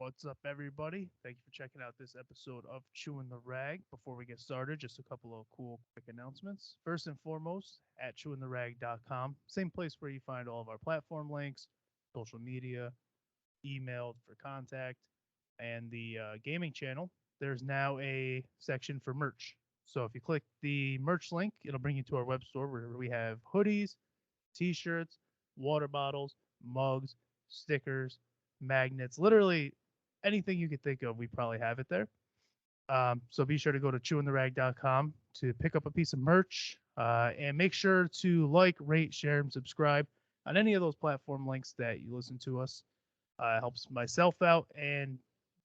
What's up, everybody? Thank you for checking out this episode of Chewin the Rag. Before we get started, just a couple of cool quick announcements. First and foremost, at ChewinTheRag.com, same place where you find all of our platform links, social media, email for contact, and the gaming channel. There's now a section for merch. So if you click the merch link, it'll bring you to our web store where we have hoodies, t-shirts, water bottles, mugs, stickers, magnets, literally anything you could think of, we probably have it there. So be sure to go to ChewinTheRag.com to pick up a piece of merch, and make sure to like, rate, share, and subscribe on any of those platform links that you listen to us. It helps myself out, and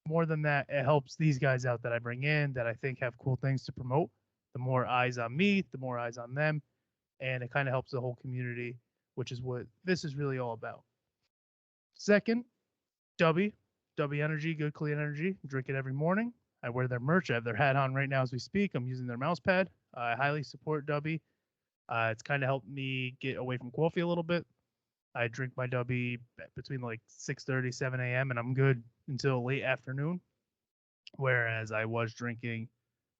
more than that, it helps these guys out that I bring in that I think have cool things to promote. The more eyes on me, the more eyes on them, and it kind of helps the whole community, which is what this is really all about. Second, W Energy, good clean energy. Drink it every morning. I wear their merch. I have their hat on right now as we speak. I'm using their mouse pad. I highly support W. It's kind of helped me get away from coffee a little bit. I drink my W between like 6:30, 7 a.m. and I'm good until late afternoon, whereas I was drinking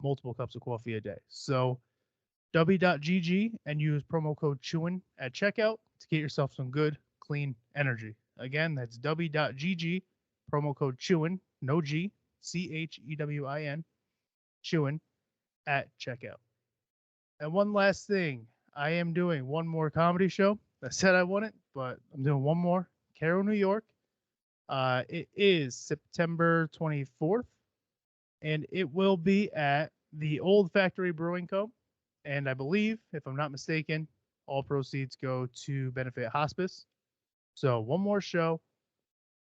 multiple cups of coffee a day. So W.GG and use promo code Chewin at checkout to get yourself some good, clean energy. Again, that's W.GG, promo code Chewin, no G, CHEWIN, Chewin at checkout. And one last thing, I am doing one more comedy show. I said I wouldn't, but I'm doing one more. Cairo, New York. It is September 24th, and it will be at the Old Factory Brewing Co. And I believe, if I'm not mistaken, all proceeds go to benefit hospice. So one more show.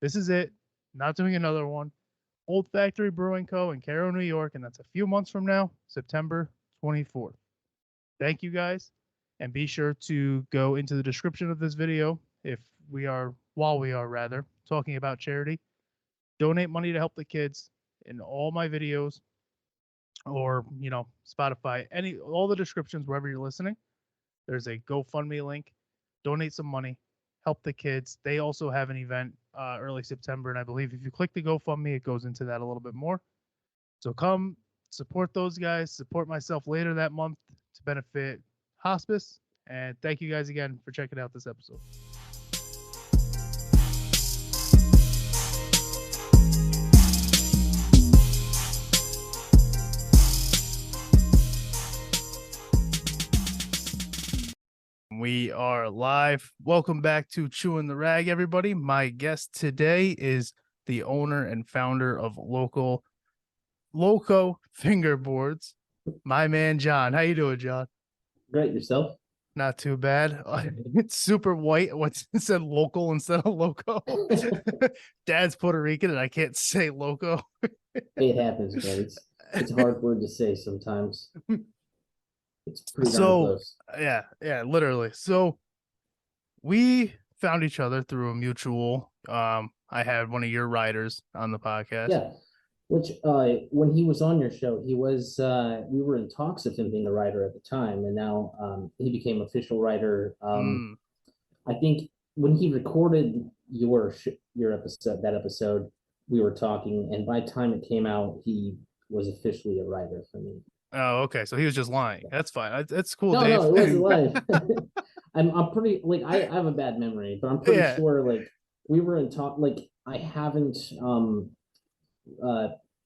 This is it. Not doing another one. Old Factory Brewing Co. in Cairo, New York, and that's a few months from now, September 24th. Thank you guys, and be sure to go into the description of this video while we are talking about charity. Donate money to help the kids in all my videos, or Spotify, all the descriptions wherever you're listening. There's a GoFundMe link. Donate some money. Help the kids. They also have an event early September, and I believe if you click the GoFundMe, it goes into that a little bit more. So come support those guys, support myself later that month to benefit hospice, and thank you guys again for checking out this episode. We are live. Welcome back to Chewin the Rag, everybody. My guest today is the owner and founder of Loco Fingerboards, my man John. How you doing, John? Great, yourself? Not too bad. It's super white. What's it said local instead of loco? Dad's Puerto Rican and I can't say loco. It happens, man. It's a hard word to say sometimes. It's pretty darn close. Yeah, literally. So we found each other through a mutual. I had one of your writers on the podcast. Yeah, which when he was on your show, he was we were in talks of him being a writer at the time, and now he became official writer. I think when he recorded your episode, we were talking, and by the time it came out, he was officially a writer for me. Oh, okay. So he was just lying. That's fine. That's cool, no, Dave. No, it wasn't lying. I'm pretty, like, I have a bad memory, but I'm pretty sure, like, we were in talk, like, I haven't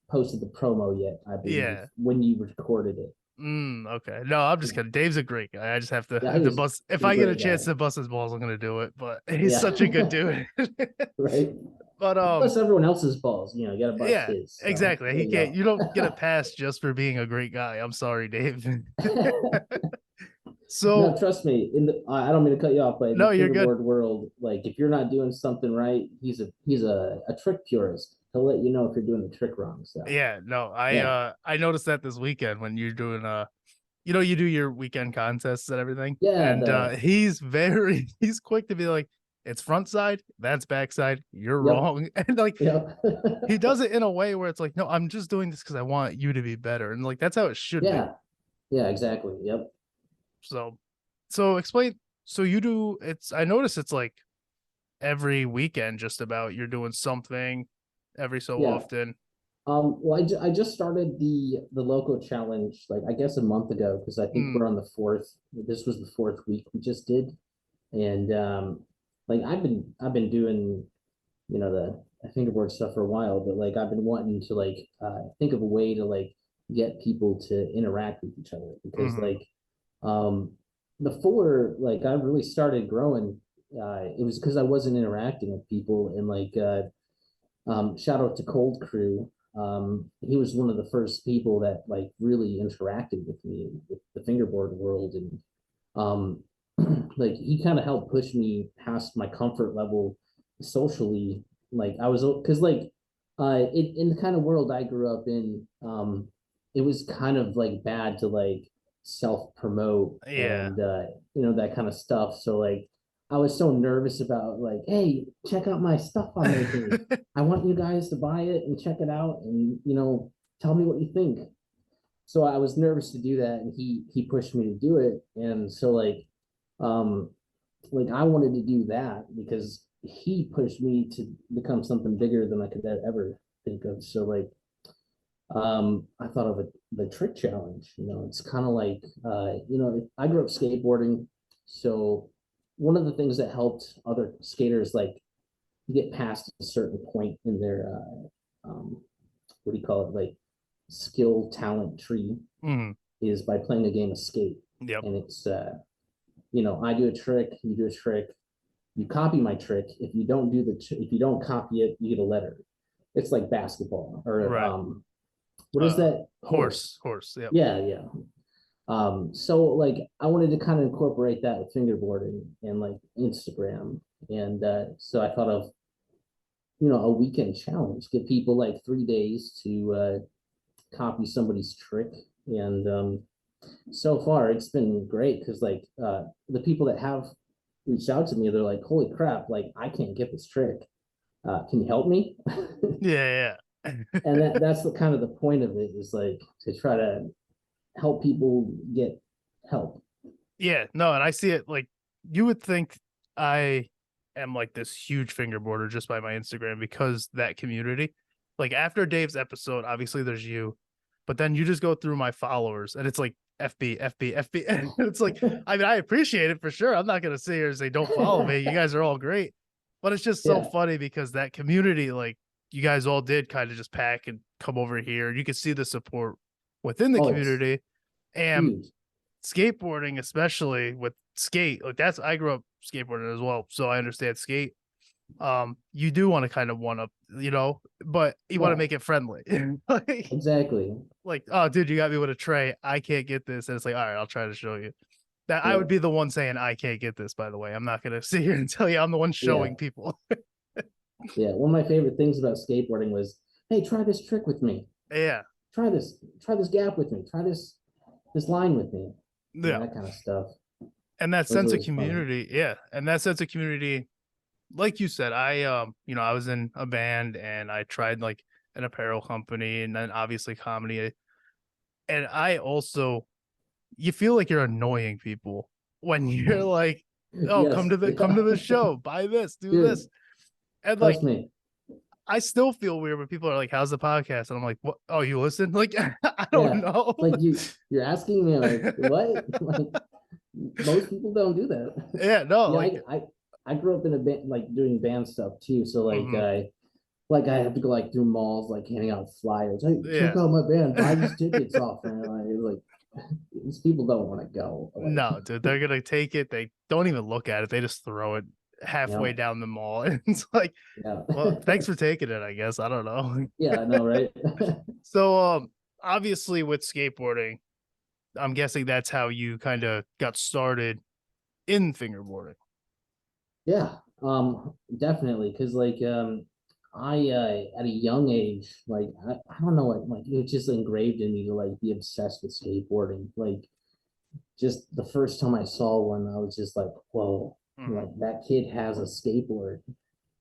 posted the promo yet, I believe, when you recorded it. Okay. No, I'm just kidding. Dave's a great guy. I just have to bust. If I get a chance to bust his balls, I'm gonna do it. But he's such a good dude. Right. But bust everyone else's balls, you gotta bust his. So exactly. He can't. You don't get a pass just for being a great guy. I'm sorry, Dave. So no, trust me. I don't mean to cut you off, but in the fingerboard world, like, if you're not doing something right, he's a trick purist. He'll let you know if you're doing the trick wrong. So I noticed that this weekend when you're doing you do your weekend contests and everything. Yeah, and he's quick to be like, it's front side, that's back side, you're wrong. And like he does it in a way where it's like, no, I'm just doing this because I want you to be better. And like that's how it should be. Yeah, exactly. Yep. So explain. So you do I notice it's like every weekend just about you're doing something every so Yeah. often. Well, I just started the Loco challenge, like I guess a month ago, because I think we're on the fourth. This was the fourth week we just did, and like I've been doing, the fingerboard stuff for a while, but like I've been wanting to like think of a way to like get people to interact with each other because like um before like I really started growing, it was because I wasn't interacting with people and like shout out to Cold Crew. He was one of the first people that like really interacted with me with the fingerboard world, and um, like he kind of helped push me past my comfort level socially. Like I was, because like in the kind of world I grew up in, it was kind of like bad to like self promote Yeah. and that kind of stuff. So like I was so nervous about like, hey, check out my stuff I'm making. I want you guys to buy it and check it out and tell me what you think. So I was nervous to do that and he pushed me to do it. And so um like I wanted to do that because he pushed me to become something bigger than I could ever think of. So like I thought of the trick challenge. It's kind of like I grew up skateboarding, so one of the things that helped other skaters like get past a certain point in their what do you call it, like skill talent tree, Mm. is by playing a game of skate. Yep. And it's I do a trick, you do a trick, you copy my trick. If you don't if you don't copy it, you get a letter. It's like basketball or Right. what is that? Horse. Yep. Yeah, yeah. So like I wanted to kind of incorporate that with fingerboarding and like Instagram. And so I thought of, a weekend challenge, give people like 3 days to copy somebody's trick. And so far it's been great because like the people that have reached out to me, they're like, holy crap, like I can't get this trick. Can you help me? Yeah. And that's the kind of the point of it, is like to try to help people get help. Yeah. No, and I see it like you would think I am like this huge fingerboarder just by my Instagram because that community. Like after Dave's episode, obviously there's you, but then you just go through my followers and it's like FB, FB, FB. And it's like, I mean, I appreciate it for sure. I'm not gonna sit here and say don't follow me. You guys are all great. But it's just so Yeah. funny because that community, like you guys all did kind of just pack and come over here. And you can see the support within the Oh, it's community. And huge. skateboarding, especially with skate, like that's I grew up skateboarding as well, so I understand skate. You do want to kind of one up, but you want to Yeah, make it friendly. like, exactly. like, oh, dude, you got me with a tray. I can't get this, and it's like, all right, I'll try to show you. That I Yeah. would be the one saying I can't get this. By the way, I'm not gonna sit here and tell you I'm the one Yeah. showing people. Yeah. One of my favorite things about skateboarding was, hey, try this trick with me. Yeah, Try this gap with me. Try this line with me. yeah, That kind of stuff. and that It was sense of always fun. community, yeah, and that sense of community like you said, I was in a band and I tried like an apparel company and then obviously comedy. And I also you feel like you're annoying people when you're like, oh, Yes. come to Yeah. the show, buy this, do Dude, this. And like trust me. I still feel weird when people are like, how's the podcast? And I'm like, what? Oh, you listen? Like, I don't Yeah. know. Like you're asking me like what? Like most people don't do that. Yeah, no, Yeah, like I grew up in a band, like doing band stuff too. So mhm, I have to go like through malls, like handing out flyers. Hey, check yeah. out my band. Buy these tickets off, man. Like these people don't want to go. Like, No, dude, they're gonna take it. They don't even look at it. They just throw it halfway yeah, down the mall. And it's like, yeah, well, thanks for taking it, I guess. I don't know. yeah. I know, right? So obviously with skateboarding, I'm guessing that's how you kind of got started in fingerboarding. Yeah, definitely. Because I at a young age, like I don't know what, like it was just engraved in me to like be obsessed with skateboarding. Like just the first time I saw one, I was just like, whoa, Mhm. like that kid has a skateboard.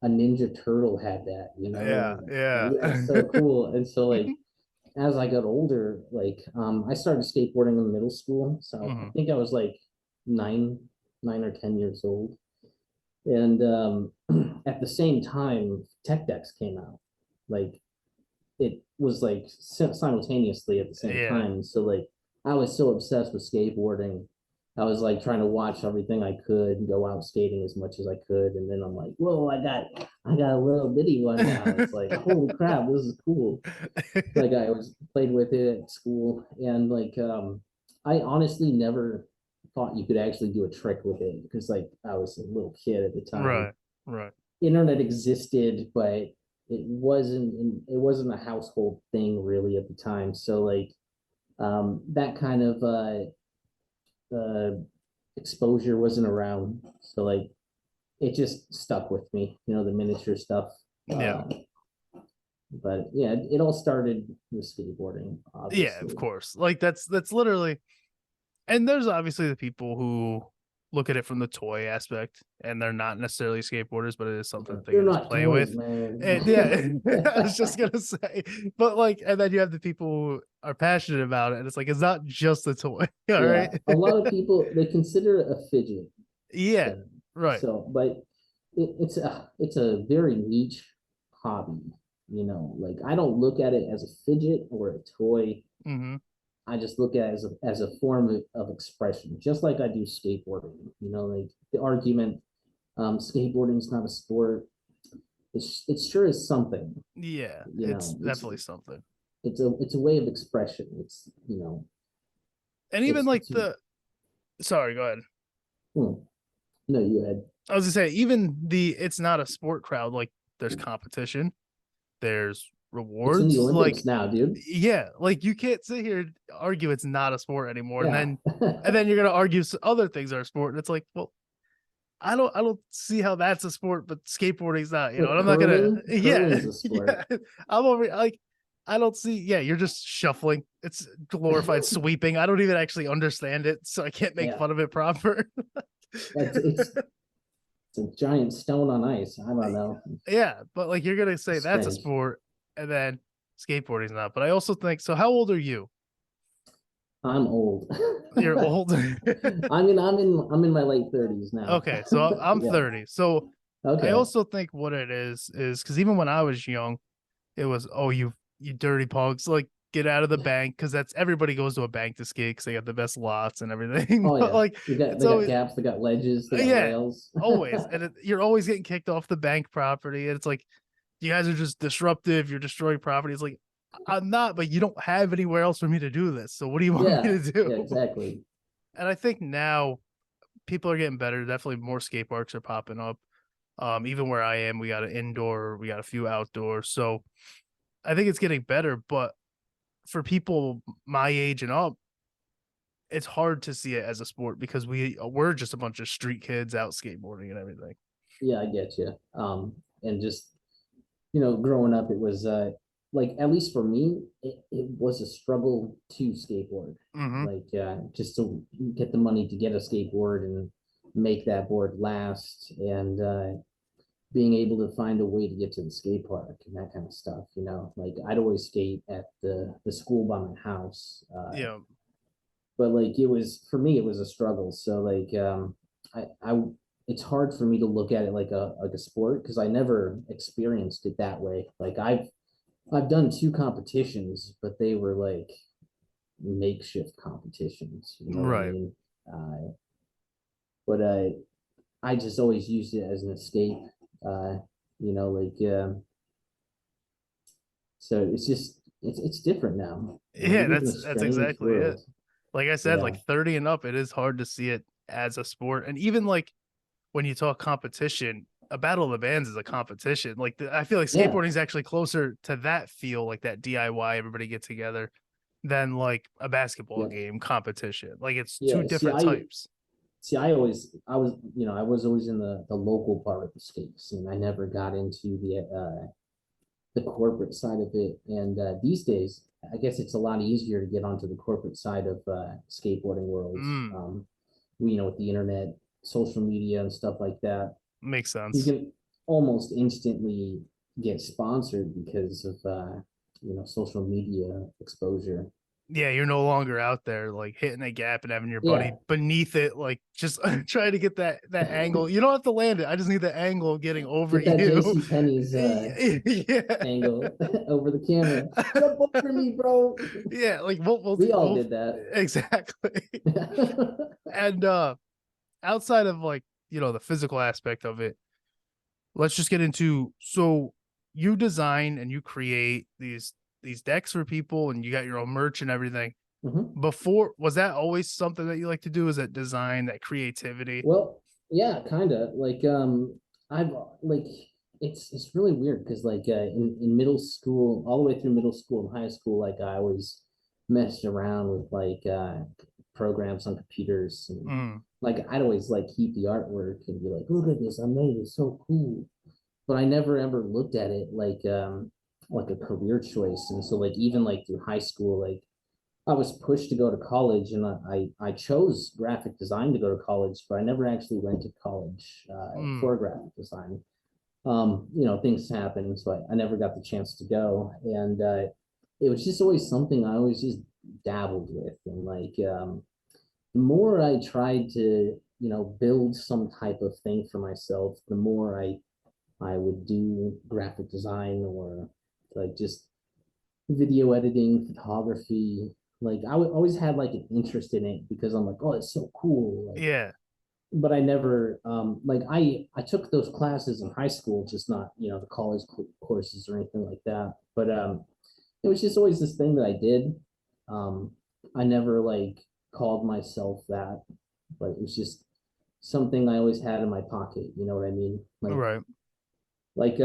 A Ninja Turtle had that, Yeah, and yeah. that's so cool. And so like as I got older, like I started skateboarding in middle school. So I Mhm. think I was like nine, 9 or 10 years old. And at the same time, tech decks came out. like it was like simultaneously at the same Yeah. time. So like I was so obsessed with skateboarding. I was like trying to watch everything I could and go out skating as much as I could. And then I'm like, whoa, I got a little bitty one now. It's like, holy crap, this is cool. Like I was played with it at school. And like I honestly never thought you could actually do a trick with it because like I was a little kid at the time. Right. Right. Internet existed, but it wasn't a household thing really at the time. So like that kind of uh, exposure wasn't around. So like it just stuck with me, the miniature stuff. Yeah. But yeah, it all started with skateboarding, Yeah, obviously. of course. Like that's literally, and there's obviously the people who look at it from the toy aspect and they're not necessarily skateboarders, but it is something that they They're can just not play toys, with. man. And yeah, I was just gonna say, but like, and then you have the people who are passionate about it, and it's like it's not just a toy. All Yeah, right. a lot of people they consider it a fidget Yeah. thing. Right. So, but it's a very niche hobby. Like I don't look at it as a fidget or a toy. Mm-hmm. I just look at it as a form of expression, just like I do skateboarding. Like the argument, skateboarding is not a sport. It sure is something. Yeah, You it's know, it's definitely something. it's a way of expression. And even it's like it's the, sorry, go ahead. hmm, no, you had I was gonna say, even the it's not a sport crowd, like there's competition, there's it's in the rewards. Like, Olympics now, dude. yeah, like you can't sit here and argue it's not a sport anymore, and Yeah. then you're gonna argue other things are a sport, and it's like, well, I don't see how that's a sport, but skateboarding's not, and Look, I'm not gonna, yeah, curling's a sport. yeah, I'm over like. I don't see, yeah, you're just shuffling. It's glorified sweeping. I don't even actually understand it, so I can't make Yeah, fun of it proper. it's a giant stone on ice. I don't know. Yeah, but like you're gonna say It's that's a strange. sport, and then skateboarding's not. But I also think so. How old are you? I'm old. You're old. I'm in my late 30s now. Okay, so I'm Yeah. 30. So I Okay. also think what it is because even when I was young, it was, oh, you dirty punks, like get out of the bank, because that's everybody goes to a bank to skate because they got the best lots and everything. Oh But yeah. like They got it's they got always, gaps. They got ledges. They got yeah, rails. always, and you're always getting kicked off the bank property, and it's like you guys are just disruptive. You're destroying property. It's like I'm not, but you don't have anywhere else for me to do this. So what do you want me Yeah. to do? Yeah. Exactly. And I think now people are getting better. Definitely more skate parks are popping up. Even where I am, we got an indoor, we got a few outdoors. So I think it's getting better. But for people my age and up, it's hard to see it as a sport because we're just a bunch of street kids out skateboarding and everything. Yeah, I get you. And just growing up, it was like at least for me, it was a struggle to skateboard. Mm-hmm. Like just to get the money to get a skateboard and make that board last, and being able to find a way to get to the skate park and that kind of stuff. Like I'd always skate at the school by my house. Yeah. But like it was for me, it was a struggle. So like I it's hard for me to look at it like a sport because I never experienced it that way. Like I've done two competitions, but they were like makeshift competitions. You know what I Right. mean? But I just always used it as an escape. Uh, like so it's just it's different now. We Yeah, live in a that's strange exactly it. world. Like I said, Yeah, like 30 and up, it is hard to see it as a sport. And even like when you talk competition, a battle of the bands is a competition. Like I feel like yeah, skateboarding is actually closer to that feel, like that DIY, everybody get together, than like a basketball yeah, game competition. Like it's two yeah. different types. I was always in the local part of the skate scene. I never got into the corporate side of it. And these days, I guess it's a lot easier to get onto the corporate side of skateboarding world. Mm, With the internet, social media, and stuff like that, makes you sense. can almost instantly get sponsored because of social media exposure. Yeah, you're no longer out there like hitting a gap and having your buddy Yeah. beneath it, like just trying to get that angle. You don't have to land it. I just need the angle of getting over Get that you. JC Penney's Yeah. angle over the camera. Jump over me, bro. Yeah, like We all did that. exactly. And outside of like, the physical aspect of it, let's just get into, so you design and you create these decks for people and you got your own merch and everything. Mhm. Before, was that always something that you like to do? Is that design, that creativity? Well, yeah, kind of. Like I've like it's really weird because like in middle school, all the way through middle school and high school, like I always messed around with like programs on computers and like I'd always like keep the artwork and be like, look at this, I made it, so cool. But I never ever looked at it like a career choice. And so like even like through high school, like I was pushed to go to college, and I chose graphic design to go to college, but I never actually went to college for graphic design. Things happen, so I never got the chance to go, and it was just always something I always just dabbled with, and like the more I tried to build some type of thing for myself, the more I would do graphic design or like just video editing, photography. Like always had like an interest in it because I'm like, oh, it's so cool. Like, Yeah. but I never like I took those classes in high school, just not the college courses or anything like that. But it was just always this thing that I did. Um, I never like called myself that, but it was just something I always had in my pocket. You know what I mean? Right. Like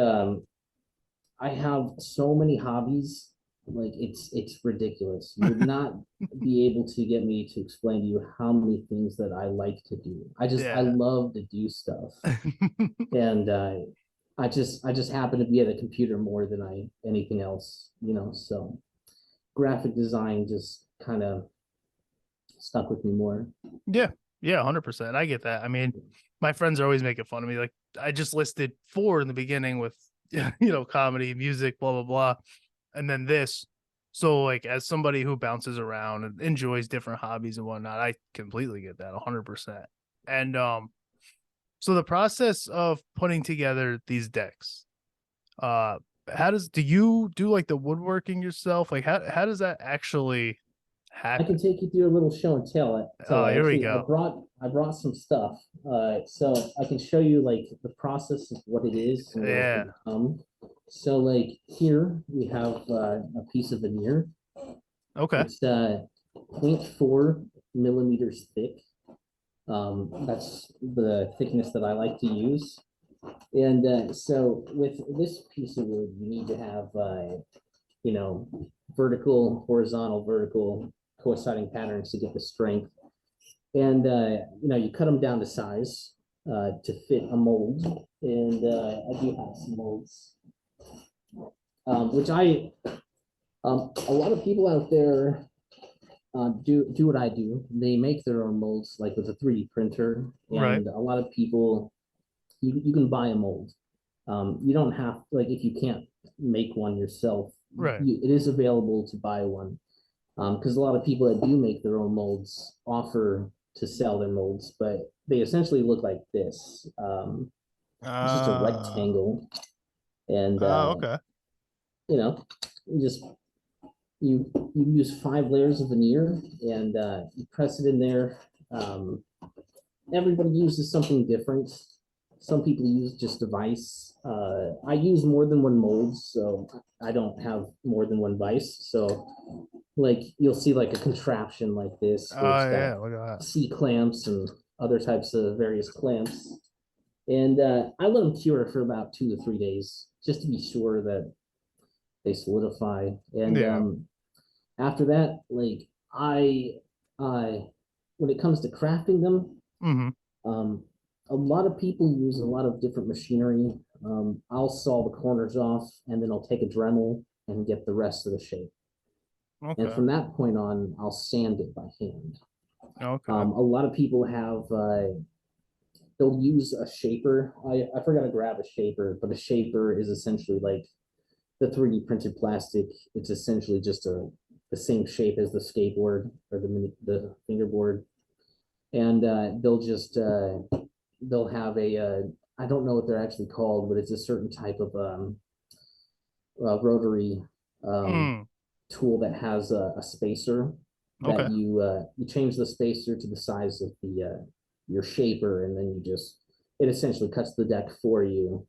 I have so many hobbies, like it's ridiculous. You would not be able to get me to explain to you how many things that I like to do. I Yeah. love to do stuff, and I just happen to be at a computer more than I anything else. So graphic design just kind of stuck with me more. Yeah. Yeah, 100%. I get that. I mean, my friends are always making fun of me. Like, I just listed 4 in the beginning with, comedy, music, blah, blah, blah. And then this. So, like, as somebody who bounces around and enjoys different hobbies and whatnot, I completely get that 100%. And, so the process of putting together these decks, uh, do you do like the woodworking yourself? Like, how does that actually I can happen? take you through a little show and tell. Oh, here we Actually, I go. brought I brought some stuff, so I can show you like the process of what it is and what it can Yeah. become. So like here we have a piece of veneer. Okay. It's 0.4 millimeters thick. That's the thickness that I like to use. And so with this piece of wood, you need to have you know, vertical, horizontal, vertical coinciding patterns to get the strength. And, you cut them down to size to fit a mold. And I do have some molds, which a lot of people out there do what I do. They make their own molds, like with a 3D printer. Right. And a lot of people, you can buy a mold. You don't have, like, if you can't make one yourself, Right. it is available to buy one. Because a lot of people that do make their own molds offer to sell their molds, but they essentially look like this. It's just a Uh, rectangle, and okay. you know, you just you use 5 layers of veneer, and you press it in there. Um, Everybody uses something different. Some people use just a vise. I use more than one mold, so I don't have more than one vise. So like you'll see like a contraption like this where Oh it's got yeah, look at that. C clamps and other types of various clamps. And I let them cure for about 2 to 3 days just to be sure that they solidify. And Yeah. after that, like I, when it comes to crafting them, Mm-hmm. um, a lot of people use a lot of different machinery. I'll saw the corners off, and then I'll take a Dremel and get the rest of the shape. And Okay. from that point on, I'll sand it by hand. Okay. A lot of people have they'll use a shaper. I forgot to grab a shaper, but a shaper is essentially like the 3D printed plastic. It's essentially just the same shape as the skateboard or the fingerboard, and they'll have a I don't know what they're actually called, but it's a certain type of rotary tool that has a spacer that you change the spacer to the size of the your shaper, and then it essentially cuts the deck for you.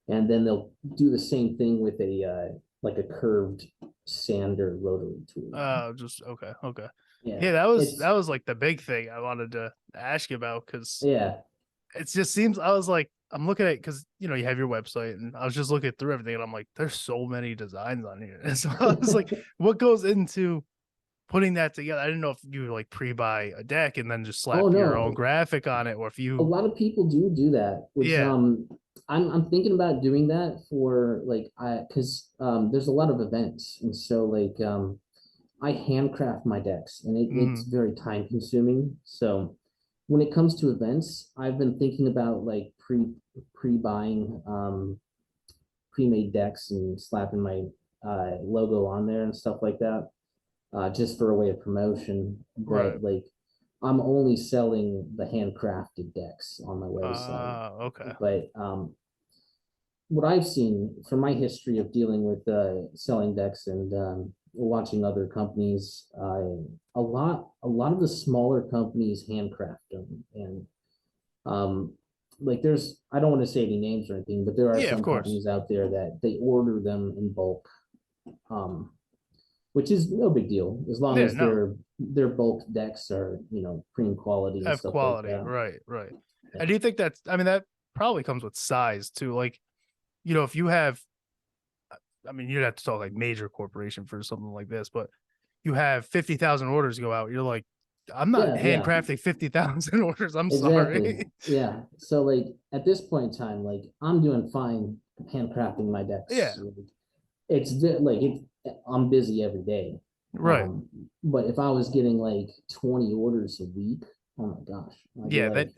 And then they'll do the same thing with a like a curved sander rotary tool. Okay. Yeah, that was like the big thing I wanted to ask you about, because it just seems, I was like, I'm looking at, because you have your website, and I was just looking through everything, and I'm like, there's so many designs on here. And so I was like, what goes into putting that together? I didn't know if you like pre-buy a deck and then just slap your own graphic on it, or if you. A lot of people do that, which I'm thinking about doing that for because there's a lot of events, and so I handcraft my decks, and it's very time consuming. So when it comes to events, I've been thinking about like pre-buying pre-made decks and slapping my logo on there and stuff like that, just for a way of promotion. But I'm only selling the handcrafted decks on my website. But what I've seen from my history of dealing with selling decks and watching other companies, a lot of the smaller companies handcraft them, and there's, I don't want to say any names or anything, but there are some companies out there that they order them in bulk, which is no big deal as long as their bulk decks are premium quality and stuff like that. Right. Yeah. I do think that probably comes with size too. Like, if you have, you'd have to talk like major corporation for something like this, but you have 50,000 orders go out. You're like, I'm not handcrafting 50,000 orders. I'm sorry. Yeah. So at this point in time, I'm doing fine handcrafting my decks. Yeah. I'm busy every day. Right. But if I was getting 20 orders a week, oh my gosh. You're going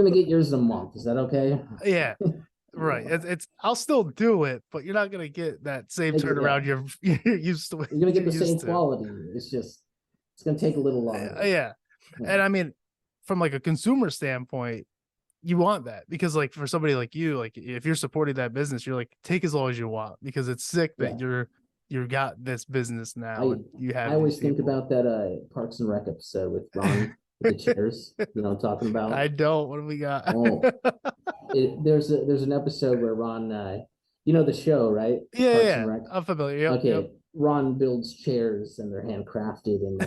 to get yours in a month. Is that okay? Yeah. Right. It's I'll still do it, but you're not gonna get that same turnaround you're used to. You're gonna get the same quality. It's gonna take a little longer. Yeah. And from a consumer standpoint, you want that, because for somebody like you, if you're supporting that business, you're take as long as you want, because it's sick that you got this business now. I always think about that Parks and Rec episode with Ron. The chairs, what I'm talking about. I don't. What do we got? There's an episode where Ron, the show, right? Yeah, I'm familiar. Yep, okay, yep. Ron builds chairs, and they're handcrafted, and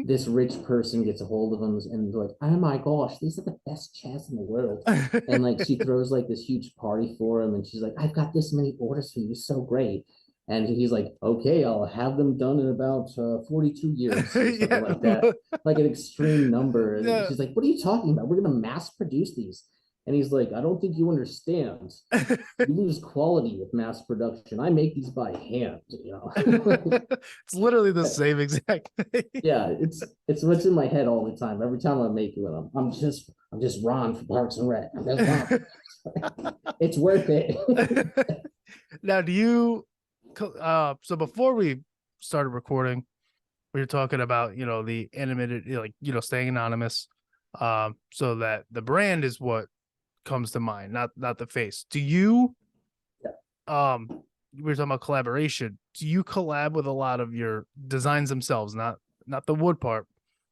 this rich person gets a hold of them, and they're like, oh my gosh, these are the best chairs in the world. And she throws this huge party for him, and she's like, I've got this many orders for you, it's so great. And he's like, okay, I'll have them done in about 42 years, or something like that, like an extreme number. And she's like, what are you talking about? We're going to mass produce these. And he's like, I don't think you understand. You lose quality with mass production. I make these by hand, It's literally the same exact thing. Yeah, it's what's in my head all the time. Every time I make it, I'm just Ron from Parks and Rec. It's worth it. Now, do you... so before we started recording, we were talking about the animated, staying anonymous, so that the brand is what comes to mind, not the face. Do you we were talking about collaboration. Do you collab with a lot of your designs themselves, not the wood part,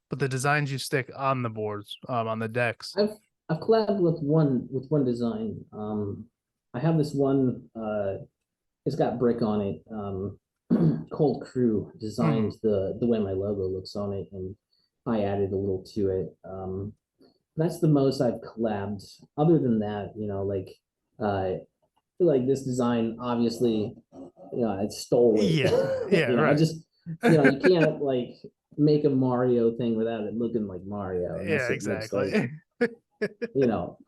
but the designs you stick on the boards, on the decks? I've collabed with one design. I have this one, it's got brick on it. Cold Crew designed the way my logo looks on it, and I added a little to it. That's the most I've collabed. Other than that, this design, obviously, I stole it. Yeah, right. I just, you can't make a Mario thing without it looking like Mario. Yeah, exactly.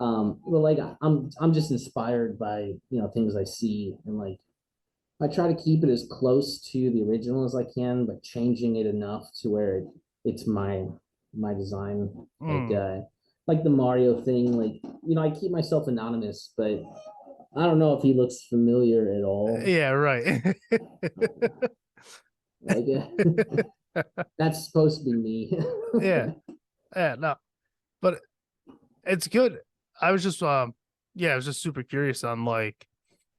I'm just inspired by things I see, and I try to keep it as close to the original as I can, but changing it enough to where it's my design. Like the Mario thing, I keep myself anonymous, but I don't know if he looks familiar at all. Yeah, right. Like that's supposed to be me. Yeah. Yeah, no. But it's good. I was just I was just super curious on like,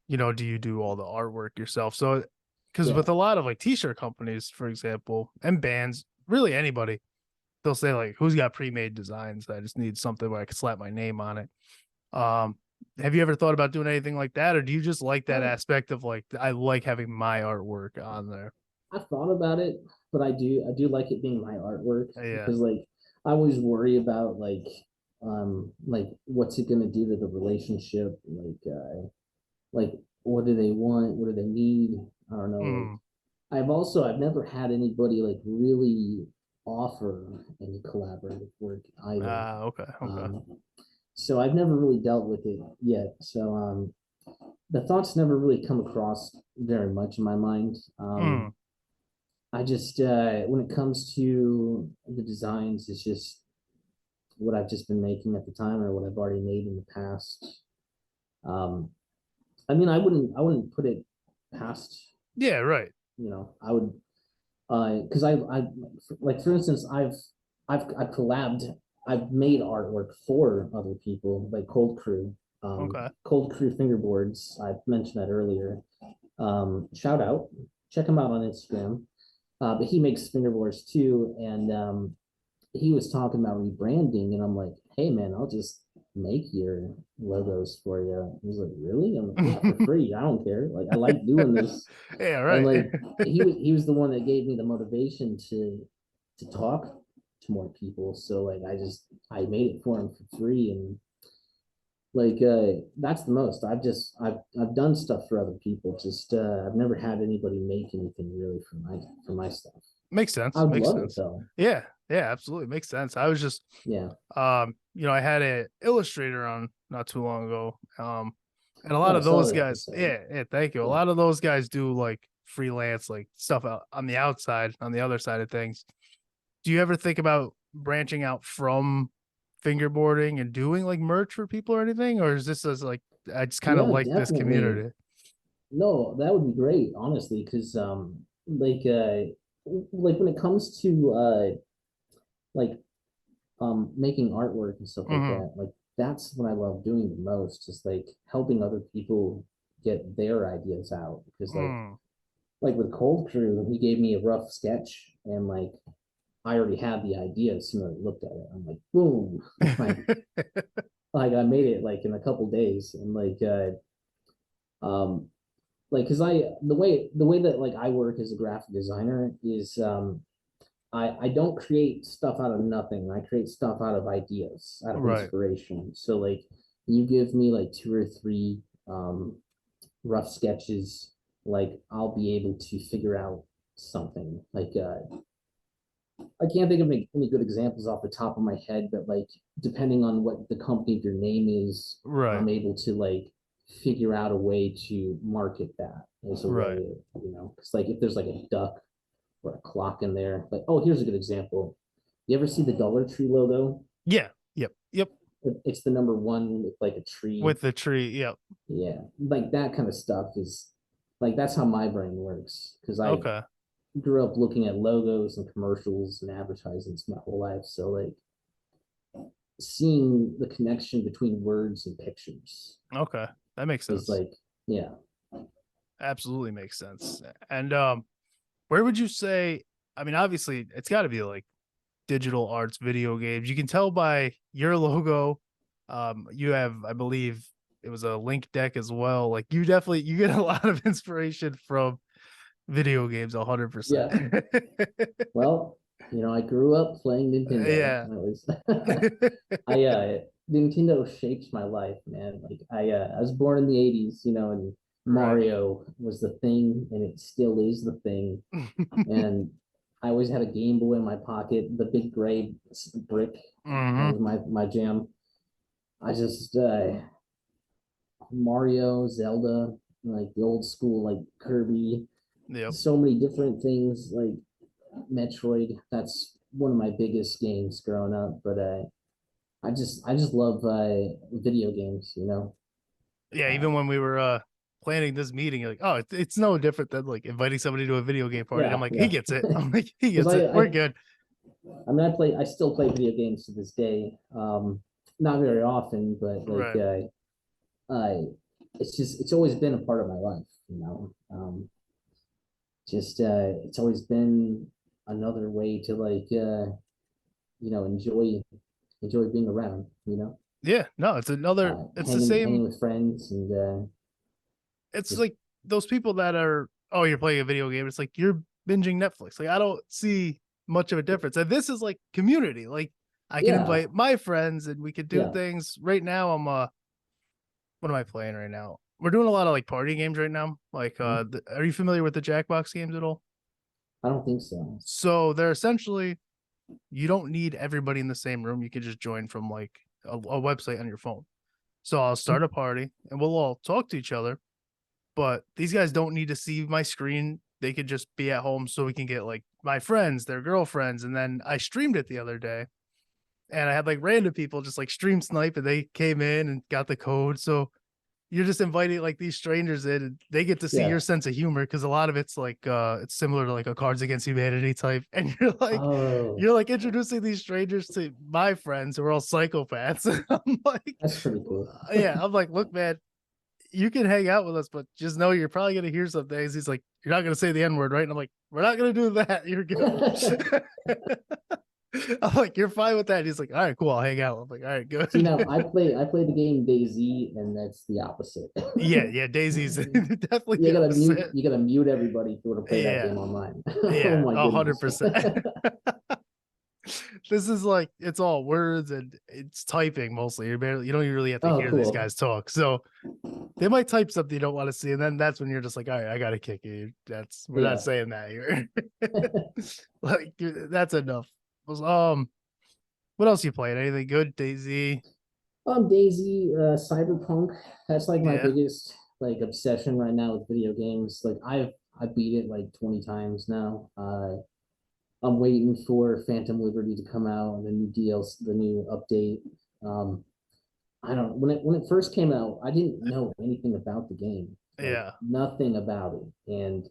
do you do all the artwork yourself? So because with a lot of like t-shirt companies, for example, and bands, really anybody, they'll say like, who's got pre-made designs? I just need something where I can slap my name on it. Have you ever thought about doing anything like that, or do you just like that aspect of like, I like having my artwork on there? I thought about it, but I do like it being my artwork Yeah. because like I always worry about like what's it gonna do to the relationship, like what do they want, what do they need? I don't know. Like I've never had anybody like really offer any collaborative work either. Okay. So I've never really dealt with it yet. So the thoughts never really come across very much in my mind. I just when it comes to the designs, it's just what I've just been making at the time or what I've already made in the past. Um, I mean, I wouldn't put it past. Yeah, right. I would because I like for instance I've collabed. I've made artwork for other people like Cold Crew Fingerboards. I mentioned that earlier. Shout out, check him out on Instagram. But he makes fingerboards too, and he was talking about rebranding, and I'm like, hey man, I'll just make your logos for you. He was like, really? I'm like, yeah, for free. I don't care. Like, I like doing this. Yeah, right. And like, he was the one that gave me the motivation to talk to more people. So like, I made it for him for free, and like that's the most. I've done stuff for other people. Just I've never had anybody make anything really for my stuff. Makes sense. I would Makes love sense. it though. Yeah, absolutely makes sense. I was just I had an illustrator on not too long ago. And a lot of those guys, thank you. A lot of those guys do like freelance like stuff out on the outside, on the other side of things. Do you ever think about branching out from fingerboarding and doing like merch for people or anything? Or is this as like I just kind of like this community? No, that would be great, honestly, because like when it comes to like making artwork and stuff like that, like that's what I love doing the most, is like helping other people get their ideas out. Because like with Cold Crew, he gave me a rough sketch, and like I already had the idea as soon as I looked at it. I'm like, boom. Like I made it like in a couple days, and like because the way that like I work as a graphic designer is I don't create stuff out of nothing. I create stuff out of ideas, out of inspiration. So like you give me like two or three rough sketches, like I'll be able to figure out something. Like I can't think of any good examples off the top of my head, but like depending on what the company of your name is, I'm able to like figure out a way to market that as a way, because like if there's like a duck or a clock in there, like, oh, here's a good example. You ever see the Dollar Tree logo? Yeah. Yep. It's the number one with like a tree. With the tree, yep. Yeah, like that kind of stuff is like that's how my brain works, because I grew up looking at logos and commercials and advertisements my whole life. So like seeing the connection between words and pictures. Okay, that makes sense. It's like, yeah, absolutely makes sense. And where would you say? I mean, obviously, it's got to be like digital arts, video games. You can tell by your logo. You have, I believe, it was a Link deck as well. Like you get a lot of inspiration from video games, 100%. Yeah. Well, I grew up playing Nintendo. Yeah. Nintendo shaped my life, man. Like I was born in the 80s, and Mario was the thing, and it still is the thing. And I always had a Game Boy in my pocket, the big gray brick. That was my jam. I just Mario, Zelda, like the old school, like Kirby. Yep. So many different things, like Metroid. That's one of my biggest games growing up. But I just love video games. Yeah, even when we were planning this meeting. You're like, oh, it's no different than like inviting somebody to a video game party. Yeah, I'm like, yeah. he gets it. I'm like, he gets it. We're good. I mean, I still play video games to this day. Not very often, but like, Right. it's always been a part of my life, it's always been another way to like, enjoy being around, Yeah, no, it's another. It's the hanging same. with friends and It's just like those people that are, oh, you're playing a video game. It's like you're binging Netflix. Like I don't see much of a difference. And this is like community. Like I can yeah, invite my friends and we could do yeah. things. Right now, what am I playing right now? We're doing a lot of like party games right now. Like, are you familiar with the Jackbox games at all? I don't think so. So they're essentially, you don't need everybody in the same room. You could just join from like a website on your phone. So I'll start a party and we'll all talk to each other. But these guys don't need to see my screen. They could just be at home so we can get like my friends, their girlfriends. And then I streamed it the other day and I had like random people just like stream snipe and they came in and got the code. So you're just inviting like these strangers in and they get to see Yeah. your sense of humor because a lot of it's like it's similar to like a Cards Against Humanity type. And you're like introducing these strangers to my friends who are all psychopaths. I'm like, that's pretty cool. Yeah, I'm like, look, man, you can hang out with us, but just know you're probably gonna hear some things. He's like, you're not gonna say the N-word, right? And I'm like, we're not gonna do that. You're good. I'm like, you're fine with that. And he's like, all right, cool, I'll hang out. I'm like, all right, good. See, now I play the game DayZ, and that's the opposite. Yeah, Daisy's definitely you the gotta opposite. mute. You gotta mute everybody if you want to play that game online. Yeah, oh my 100%. This is like it's all words and it's typing mostly. You don't even really have to hear these guys talk. So they might type something you don't want to see, and then that's when you're just like, all right, I gotta kick you. We're not saying that here. Like that's enough. What else you playing? Anything good? DayZ? DayZ, Cyberpunk. That's like my biggest like obsession right now with video games. Like I beat it like 20 times now. I'm waiting for Phantom Liberty to come out, the new DLC, the new update. I don't when it first came out, I didn't know anything about the game. Like, nothing about it. And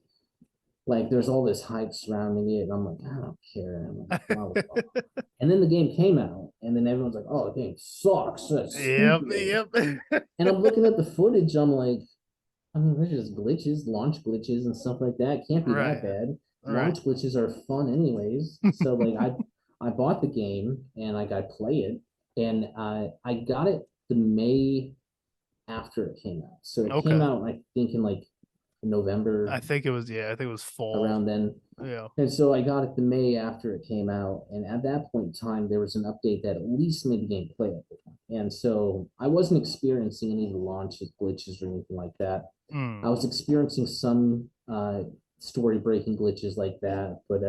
like there's all this hype surrounding it, and I'm like, I don't care. I'm like, blah, blah, blah. And then the game came out, and then everyone's like, oh, the game sucks. That's Yep. And I'm looking at the footage, I'm like, I mean, there's just glitches, launch glitches and stuff like that. It can't be that bad. Launch glitches are fun anyways. So like I bought the game and like I play it, and I got it the May after it came out. So it came out, I think, in like November. I think it was fall around then. Yeah. And so I got it the May after it came out. And at that point in time, there was an update that at least made the game playable. And so I wasn't experiencing any of the launches, glitches, or anything like that. I was experiencing some story breaking glitches like that. But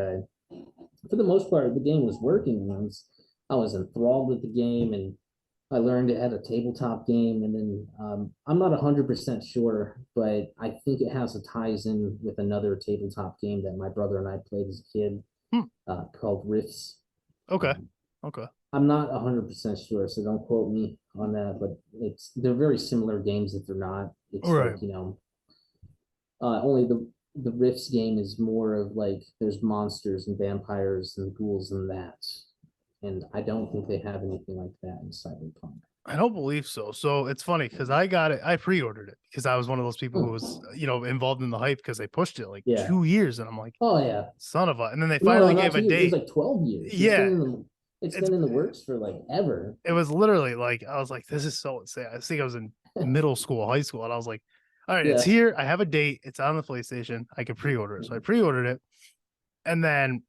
for the most part, the game was working. And I was enthralled with the game, and I learned it had a tabletop game, and then I'm not 100% sure, but I think it has a ties in with another tabletop game that my brother and I played as a kid called Rifts. Okay. I'm not 100% sure, so don't quote me on that, but they're very similar games if they're not. It's like, only the Rifts game is more of like there's monsters and vampires and ghouls and that. And I don't think they have anything like that in Cyberpunk. I don't believe so. So it's funny because I got it. I pre-ordered it because I was one of those people who was, involved in the hype because they pushed it like 2 years, and I'm like, oh yeah, son of a. And then they finally gave a date. It was like 12 years. It's been in the works for like ever. It was literally like I was like, this is so insane. I think I was in middle school, high school, and I was like, all right, it's here. I have a date. It's on the PlayStation. I can pre-order it. So I pre-ordered it, and then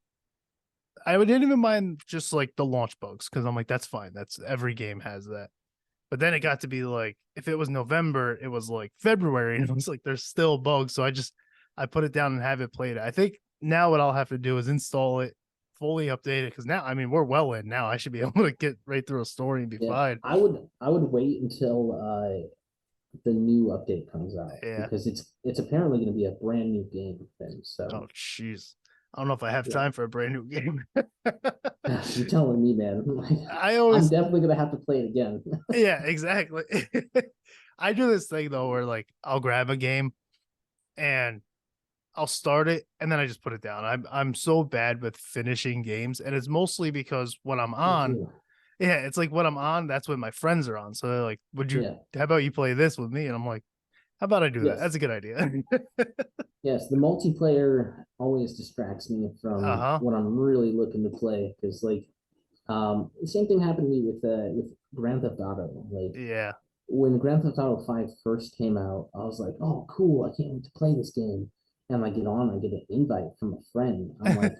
I didn't even mind just like the launch bugs because I'm like, that's fine. That's every game has that. But then it got to be like, if it was November, it was like February, and it was like there's still bugs. So I put it down and have it played. I think now what I'll have to do is install it, fully update it, because now I mean we're well in now. I should be able to get right through a story and be fine. I would wait until the new update comes out because it's apparently going to be a brand new game thing. So jeez. I don't know if I have time for a brand new game. You're telling me, man. I'm definitely gonna have to play it again. Yeah, exactly. I do this thing though where like I'll grab a game and I'll start it and then I just put it down. I'm so bad with finishing games, and it's mostly because when I'm on, yeah, it's like when I'm on, that's when my friends are on. So they're like, "Would you? How about you play this with me?" And I'm like, "How about I do that? That's a good idea." Yes, the multiplayer always distracts me from what I'm really looking to play, because like the same thing happened to me with Grand Theft Auto. Like yeah, when Grand Theft Auto 5 first came out, I was like, oh cool, I can't wait to play this game. And I get on, I get an invite from a friend. I'm like,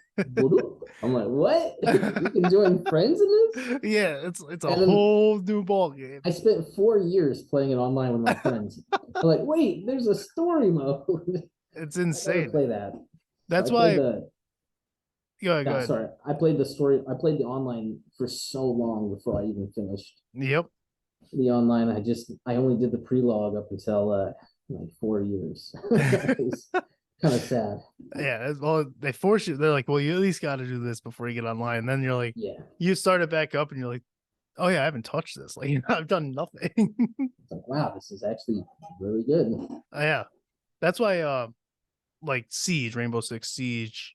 I'm like, what? You can join friends in this? Yeah, it's a whole new ball game. I spent 4 years playing it online with my friends. I'm like, wait, there's a story mode. It's insane. Play that. That's why. Go ahead. Sorry, I played the story. I played the online for so long before I even finished. Yep. The online, I only did the pre-log up until like 4 years. It's kind of sad. Yeah, well, they force you. They're like, well, you at least got to do this before you get online. And then you're like, you start it back up, and you're like, oh yeah, I haven't touched this. Like, I've done nothing. It's like, wow, this is actually really good. Yeah, that's why, like Siege, Rainbow Six Siege,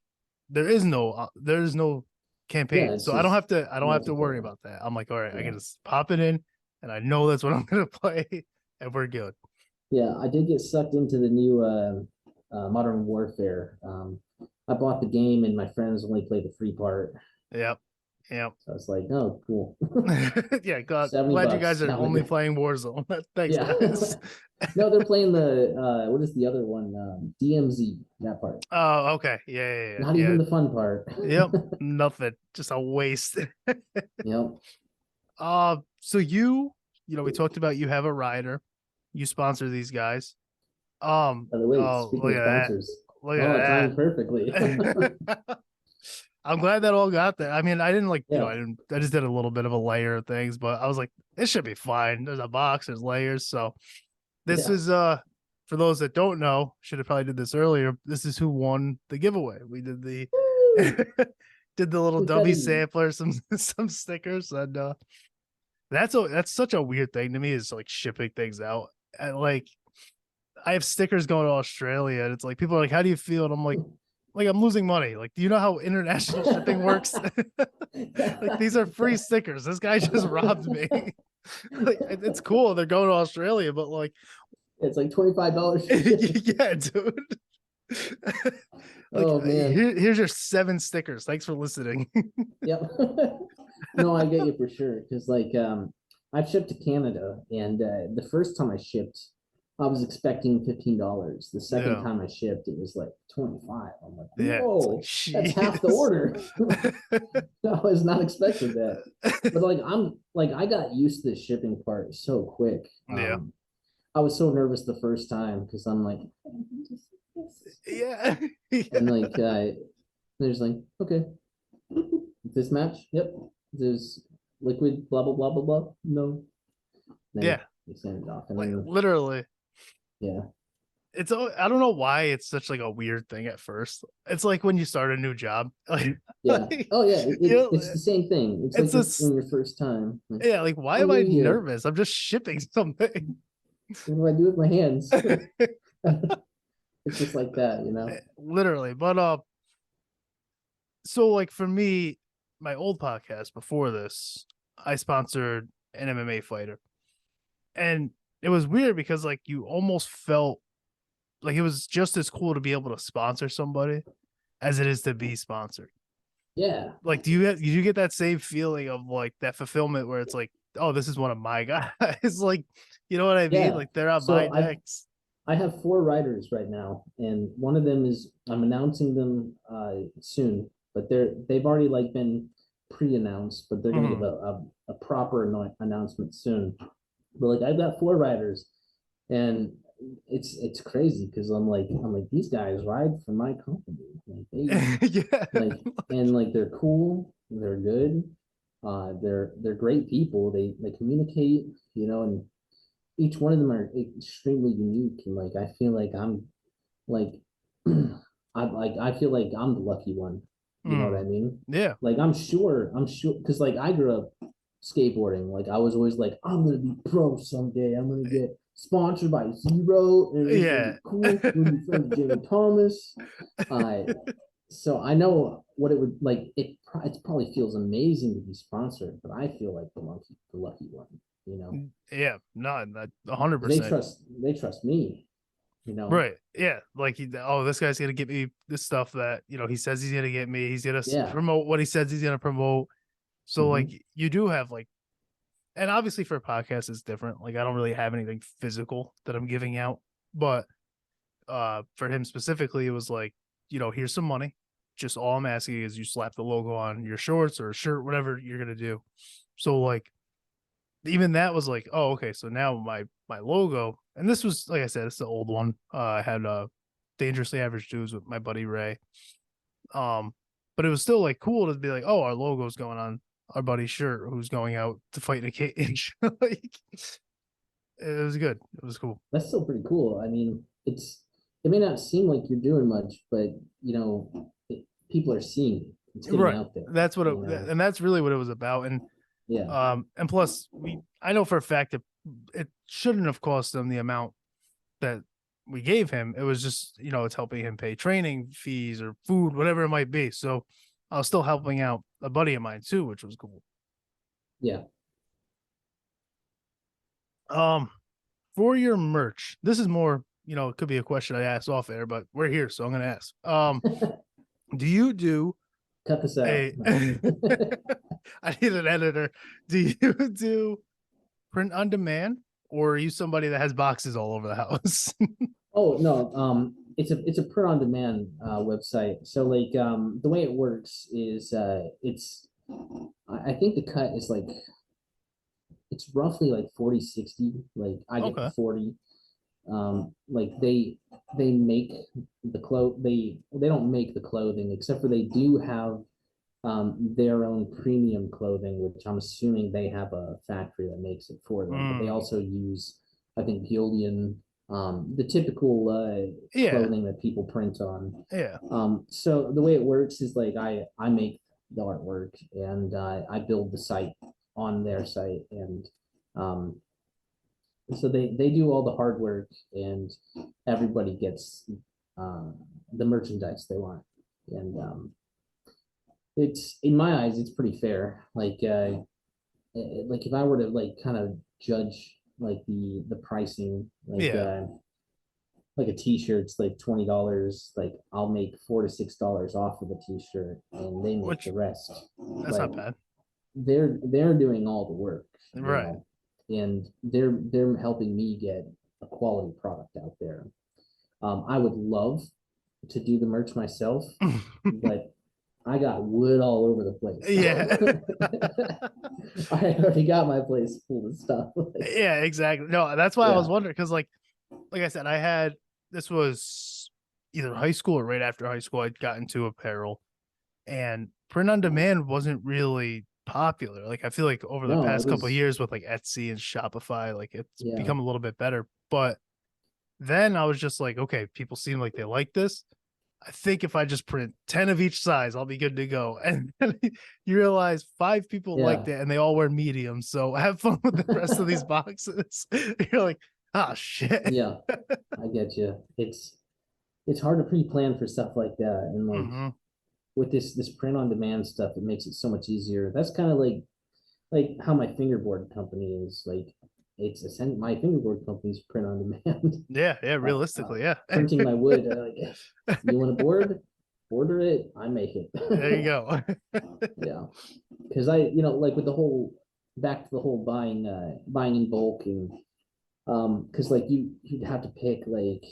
there is no campaign, so I don't have to worry about that. I'm like, all right, I can just pop it in, and I know that's what I'm gonna play, and we're good. Yeah, I did get sucked into the new Modern Warfare. I bought the game, and my friends only played the free part. Yep. So it's like, oh, cool. Yeah, glad you guys are only playing Warzone. Thanks, guys. No, they're playing the what is the other one? DMZ, that part. Oh, okay. Yeah. Not even the fun part. Yep. Nothing. Just a waste. Yep. So you know, we talked about you have a rider. You sponsor these guys. By the way, speaking of sponsors, look at that. Timed perfectly. I'm glad that all got there. I mean, I didn't like, I just did a little bit of a layer of things, but I was like, it should be fine. There's a box, there's layers. So this is, for those that don't know, should have probably did this earlier. This is who won the giveaway. We did the, did the little dummy sampler, some stickers. And that's such a weird thing to me, is like shipping things out. And like, I have stickers going to Australia, and it's like, people are like, how do you feel? And I'm like, I'm losing money. Like, do you know how international shipping works? Like, these are free stickers. This guy just robbed me. Like, it's cool. They're going to Australia, but like, it's like $25. Yeah, dude. Like, oh man, here's your 7 stickers. Thanks for listening. Yep. No, I get you for sure. Because like, I've shipped to Canada, and the first time I shipped, I was expecting $15. The second time I shipped, it was like 25. I'm like, whoa, that's half the order. I was not expecting that. But like, I got used to the shipping part so quick. I was so nervous the first time, because I'm like, yeah. And like, there's like, okay, this match, yep. There's liquid, blah blah blah blah blah. No. Then they send it off, and then, literally. Yeah. I don't know why it's such like a weird thing at first. It's like when you start a new job. Like, oh yeah, it's the same thing. It's like when your first time. Like, yeah, like, why am I nervous? I'm just shipping something. What do I do with my hands? It's just like that, you know. Literally. But so like for me, my old podcast before this, I sponsored an MMA fighter. And it was weird because like you almost felt like it was just as cool to be able to sponsor somebody as it is to be sponsored. Yeah. Like, do you get that same feeling of like that fulfillment where it's like, oh, this is one of my guys? Like, you know what I mean? Like, they're on my decks. I have 4 riders right now, and one of them is, I'm announcing them soon, but they've already like been pre-announced, but they're gonna give a proper announcement soon. But like, I've got 4 riders, and it's crazy, because I'm like these guys ride for my company. Like, they're cool, they're good, they're great people. They communicate, you know, and each one of them are extremely unique. And like, I feel like I'm like, I feel like I'm the lucky one. You know what I mean? Yeah. Like, I'm sure, because like, I grew up skateboarding. Like, I was always like, I'm gonna be pro someday. I'm gonna get sponsored by Zero, and it's gonna Yeah. be cool. We're gonna be friends with Jamie Thomas. So I know what it would like. It probably feels amazing to be sponsored, but I feel like the lucky one. You know, Yeah, no, that they 100%. trust me. You know, Right. Yeah. Like this guy's gonna get me this stuff that, he says he's gonna get me. He's gonna yeah. promote what he says he's gonna promote. So like you do have like, and obviously for a podcast it's different. Like I don't really have anything physical that I'm giving out. But for him specifically, it was like, here's some money. Just all I'm asking is you slap the logo on your shorts or shirt, whatever you're gonna do. So like even that was like, oh, okay. So now my logo, and this was like I said, it's the old one. I had Dangerously Average Dudes with my buddy Ray. But it was still like cool to be like, oh, our logo's going on our buddy's shirt who's going out to fight in a cage. Like it was good. It was cool. That's still pretty cool. I mean, it may not seem like you're doing much, but people are seeing it. It's getting Right. out there. That's what and that's really what it was about. And yeah. And plus I know for a fact that it shouldn't have cost them the amount that we gave him. It was just, it's helping him pay training fees or food, whatever it might be. So I was still helping out a buddy of mine too, which was cool. Yeah. For your merch, this is more, it could be a question I asked off air, but we're here, so I'm gonna ask. Do you do cut this out? I need an editor. Do you do print on demand, or are you somebody that has boxes all over the house? Oh no, it's a print on demand website. So like the way it works is I think the cut is like it's roughly like 40-60. Like I get the 40. Like they make they don't make the clothing, except for they do have their own premium clothing, which I'm assuming they have a factory that makes it for them. But they also use, I think, Gildan, the typical clothing that people print on. Yeah. So the way it works is like I make the artwork and I build the site on their site, and so they do all the hard work, and everybody gets the merchandise they want, and it's in my eyes it's pretty fair. Like if I were to like kind of judge like the pricing, like a t-shirt's like $20, like I'll make $4 to $6 off of a t-shirt and they make the rest. That's not bad. They're doing all the work, right? And they're helping me get a quality product out there. I would love to do the merch myself, but I got wood all over the place. Yeah. I already got my place full of stuff. Yeah, exactly. No, that's why I was wondering, because like I said, this was either high school or right after high school, I'd got into apparel, and print on demand wasn't really popular. Like I feel like over the past couple of years with like Etsy and Shopify, like it's become a little bit better. But then I was just like, okay, people seem like they like this. I think if I just print 10 of each size, I'll be good to go. And then you realize 5 people liked it and they all wear mediums. So have fun with the rest of these boxes. You're like, oh shit. Yeah, I get you. It's hard to pre-plan for stuff like that. And like with this print on demand stuff, it makes it so much easier. That's kind of like how my fingerboard company is. Like my fingerboard company's print on demand. Yeah, realistically, printing my wood. You want a board? Order it. I make it. There you go. Yeah, because like with the whole back to the whole buying in bulk, and because like you'd have to pick like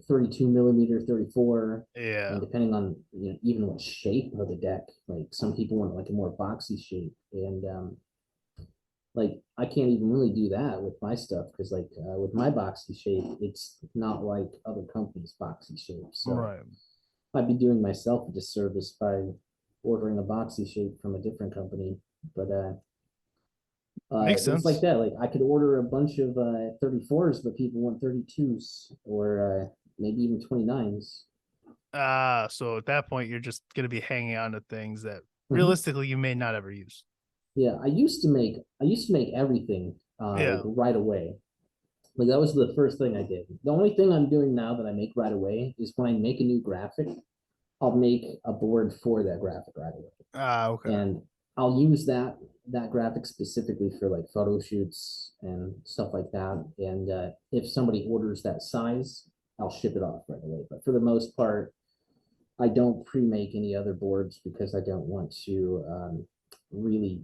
32 millimeter, 34, and depending on even what shape of the deck. Like some people want like a more boxy shape, and like I can't even really do that with my stuff, because like with my boxy shape, it's not like other companies' boxy shape. So I'd be doing myself a disservice by ordering a boxy shape from a different company. But makes sense. It's like that. Like I could order a bunch of 34s, but people want 32s or maybe even 29s. So at that point, you're just gonna be hanging on to things that realistically you may not ever use. Yeah, I used to make everything right away, Like that was the first thing I did. The only thing I'm doing now that I make right away is when I make a new graphic, I'll make a board for that graphic right away. Okay. And I'll use that graphic specifically for like photo shoots and stuff like that. And if somebody orders that size, I'll ship it off right away. But for the most part, I don't pre-make any other boards because I don't want to really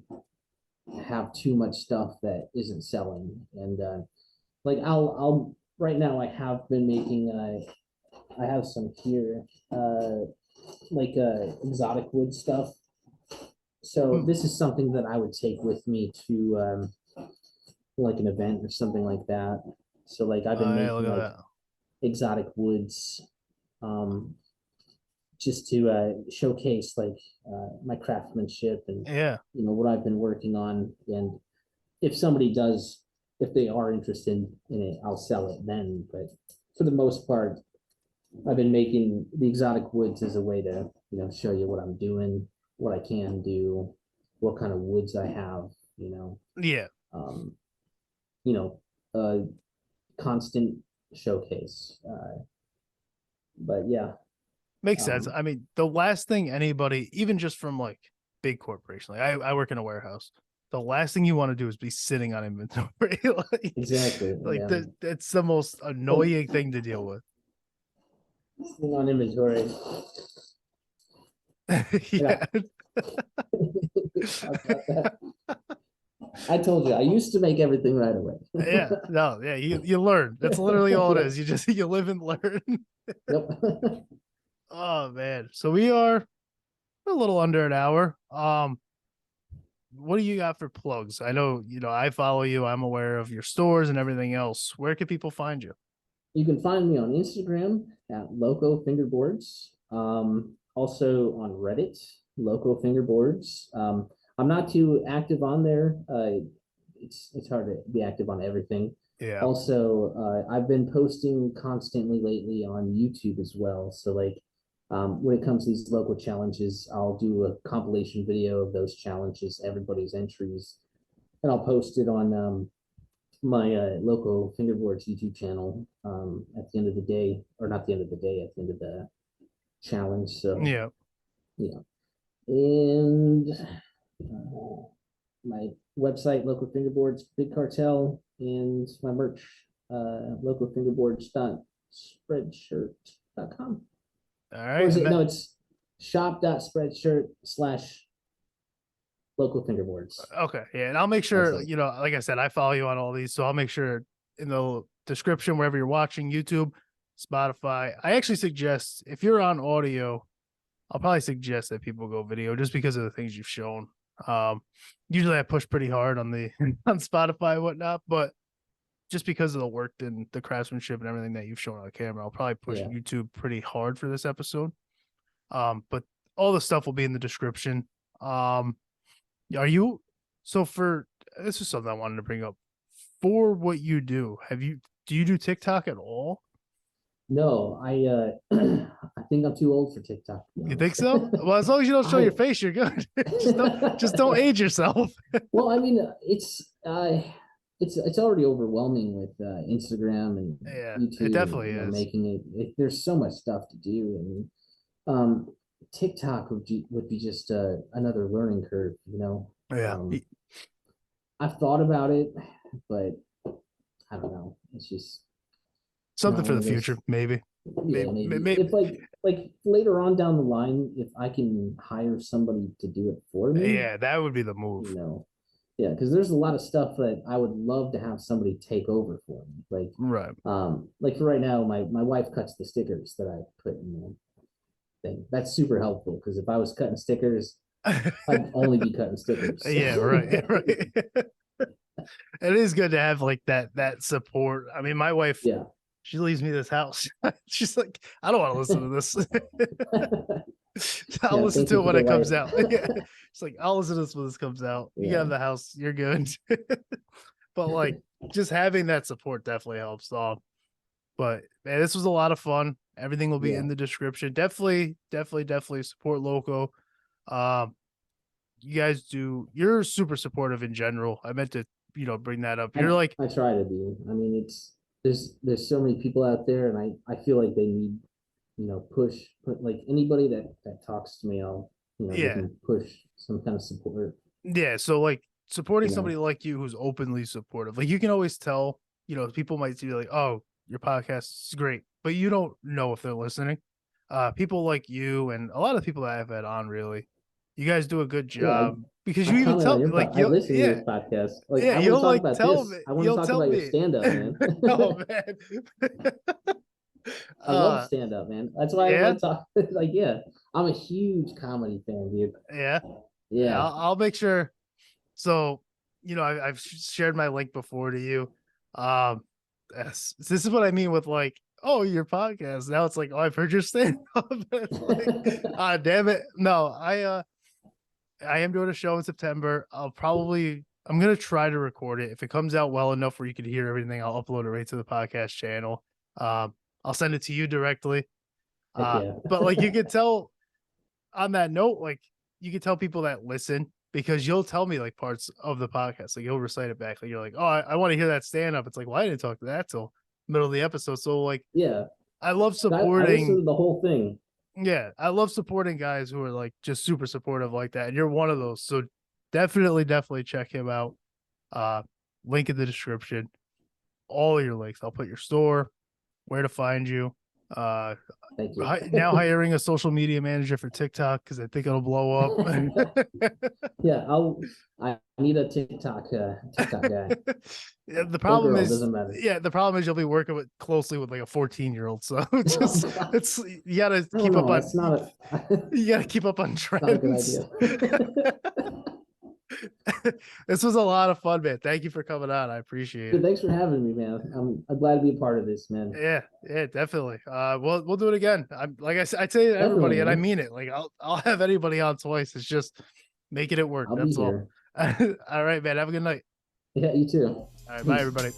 have too much stuff that isn't selling. And like I'll right now I have been making I have some here like exotic wood stuff. So this is something that I would take with me to like an event or something like that. So like I've been making like exotic woods just to showcase like my craftsmanship and what I've been working on. And if somebody does, if they are interested in it, I'll sell it then. But for the most part, I've been making the exotic woods as a way to show you what I'm doing, what I can do, what kind of woods I have. Um, a constant showcase. But yeah. Makes sense. I mean, the last thing anybody, even just from like big corporation, like I work in a warehouse, the last thing you want to do is be sitting on inventory. Exactly. Like that's the most annoying thing to deal with. Sitting on inventory. Yeah. I told you I used to make everything right away. You learn. That's literally all it is. You live and learn. Yep. Oh man. So we are a little under an hour. What do you got for plugs? I know, I follow you. I'm aware of your stores and everything else. Where can people find you? You can find me on Instagram at Loco Fingerboards. Also on Reddit, Loco Fingerboards. I'm not too active on there. It's hard to be active on everything. Yeah. Also, I've been posting constantly lately on YouTube as well. So like when it comes to these local challenges, I'll do a compilation video of those challenges, everybody's entries, and I'll post it on my Loco Fingerboards YouTube channel at the end of the day, or not the end of the day, at the end of the challenge. So yeah. And my website, Loco Fingerboards, Big Cartel, and my merch, locofingerboards.spreadshirt.com. All right. Or is it, no, it's shop.spreadshirt/Loco Fingerboards. Okay. Yeah. And I'll make sure, like I said, I follow you on all these. So I'll make sure in the description, wherever you're watching, YouTube, Spotify. I actually suggest if you're on audio, I'll probably suggest that people go video just because of the things you've shown. Usually I push pretty hard on on Spotify and whatnot, but just because of the work and the craftsmanship and everything that you've shown on the camera, I'll probably push YouTube pretty hard for this episode. But all the stuff will be in the description. This is something I wanted to bring up. For what you do, do you do TikTok at all? No, I think I'm too old for TikTok. You think so? Well, as long as you don't show your face, you're good. just don't age yourself. Well, I mean, it's already overwhelming with Instagram and YouTube. It definitely is making it. There's so much stuff to do, and TikTok would be just another learning curve. Yeah. I've thought about it, but I don't know. It's just something for the future, maybe. Yeah, maybe. If like later on down the line, if I can hire somebody to do it for me, that would be the move. Yeah, because there's a lot of stuff that I would love to have somebody take over for me. Like like for right now, my wife cuts the stickers that I put in the thing. That's super helpful because if I was cutting stickers, I'd only be cutting stickers. Yeah, right. It is good to have like that support. I mean, my wife, she leaves me this house. She's like, I don't want to listen to this. I'll listen to it when it comes out. It's like, I'll listen to this when this comes out. You can have the house. You're good. But like just having that support definitely helps. But man, this was a lot of fun. Everything will be in the description. Definitely support Loco. You guys you're super supportive in general. I meant to, bring that up. You're I try to be. I mean, there's so many people out there, and I feel like they need, push, put like anybody that talks to me, I'll, give Yeah. them push, some kind of support. Yeah. So like supporting You know, somebody like you who's openly supportive, like you can always tell, people might see like, oh, your podcast is great, but you don't know if they're listening. People like you and a lot of people that I've had on, really, you guys do a good yeah, job because I you even comment on tell me your like I you, listen to yeah, your podcast. Like, yeah, I want to you'll talk like about tell this. me, I want to you'll talk tell about your me. stand up, man. Oh man. I love uh, stand up, man. That's why I yeah, want to talk. Like, yeah, I'm a huge comedy fan, dude. yeah, yeah. Yeah. I'll make sure. So, I've shared my link before to you. Um, this is what I mean with like, oh, your podcast. Now it's like, oh, I've heard your stand up. Like, damn it. No, I am doing a show in September. I'm gonna try to record it. If it comes out well enough where you can hear everything, I'll upload it right to the podcast channel. I'll send it to you directly. Heck yeah. But like you could tell on that note, like you could tell people that listen because you'll tell me like parts of the podcast, like you'll recite it back. Like you're like, oh, I want to hear that stand up. It's like, well, I didn't talk to that till middle of the episode. So like, Yeah. I love I listened supporting. to the whole thing. Yeah, I love supporting guys who are like just super supportive like that, and you're one of those. So definitely check him out. Uh, link in the description. All your links. I'll put your store, where to find you. Thank you. Now hiring a social media manager for TikTok because I think it'll blow up. Yeah, I need a TikTok guy. Yeah, the Or problem girl, is, doesn't matter. yeah, the problem is you'll be working closely with like a 14-year-old. So it's you gotta I don't keep up know. on That's not you gotta keep up on not a good trends. idea. This was a lot of fun, man. Thank you for coming on. I appreciate Dude, it. thanks for having me, man. I'm glad to be a part of this, man. Yeah, definitely. We'll do it again. I'm like I said, I say to Definitely, everybody, and I man. mean it. Like I'll have anybody on twice. It's just making it work. I'll be That's all. here. All right, man. Have a good night. Yeah, you too. All right, bye, everybody.